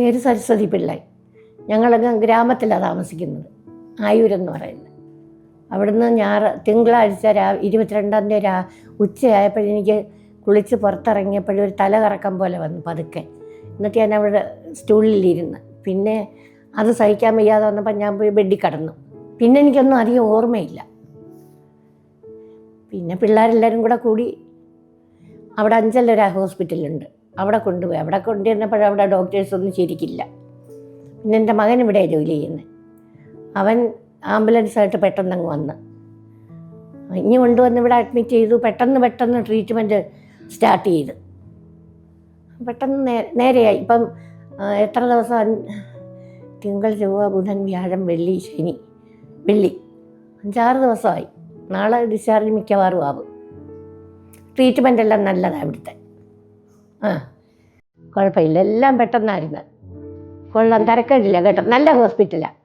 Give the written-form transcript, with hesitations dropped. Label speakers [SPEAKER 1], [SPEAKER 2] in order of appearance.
[SPEAKER 1] പേര് സരസ്വതി പിള്ളൈ. ഞങ്ങളങ്ങ് ഗ്രാമത്തിലാണ് താമസിക്കുന്നത്, ആയൂരെന്ന് പറയുന്നത്. അവിടുന്ന് തിങ്കളാഴ്ച 22-ാം തീയതി ഉച്ചയായപ്പോഴെനിക്ക് കുളിച്ച് പുറത്തിറങ്ങിയപ്പോഴും ഒരു തല കറക്കം പോലെ വന്നു പതുക്കെ. എന്നിട്ട് ഞാൻ അവിടെ സ്റ്റൂളിലിരുന്ന്. പിന്നെ അത് സഹിക്കാൻ വയ്യാതെ വന്നപ്പോൾ ഞാൻ പോയി ബെഡിൽ കിടന്നു. പിന്നെ എനിക്കൊന്നും അധികം ഓർമ്മയില്ല. പിന്നെ പിള്ളേരെല്ലാവരും കൂടെ കൂടി അവിടെ അഞ്ചല്ലൊരു ഹോസ്പിറ്റലുണ്ട്, അവിടെ കൊണ്ടുപോയി. അവിടെ കൊണ്ടുവന്നപ്പോഴും അവിടെ ഡോക്ടേഴ്സൊന്നും ശരിക്കില്ല. പിന്നെ എൻ്റെ മകൻ ഇവിടെ ജോലി ചെയ്യുന്നത്. അവൻ ആംബുലൻസായിട്ട് പെട്ടെന്നങ്ങ് വന്ന് ഇനി കൊണ്ടുവന്ന് ഇവിടെ അഡ്മിറ്റ് ചെയ്തു. പെട്ടെന്ന് ട്രീറ്റ്മെൻറ്റ് സ്റ്റാർട്ട് ചെയ്ത് പെട്ടെന്ന് നേരെയായി. ഇപ്പം എത്ര ദിവസം? തിങ്കൾ, ചൊവ്വ, ബുധൻ, വ്യാഴം, വെള്ളി, ശനി, 5-6 ദിവസമായി. നാളെ ഡിസ്ചാർജ് മിക്കവാറും ആവും. ട്രീറ്റ്മെൻ്റ് എല്ലാം നല്ലതാണ് ഇവിടുത്തെ. കുഴപ്പമില്ല, എല്ലാം പെട്ടെന്നായിരുന്നു. കൊള്ളാം, തിരക്കേടില്ല കേട്ടോ, നല്ല ഹോസ്പിറ്റലാണ്.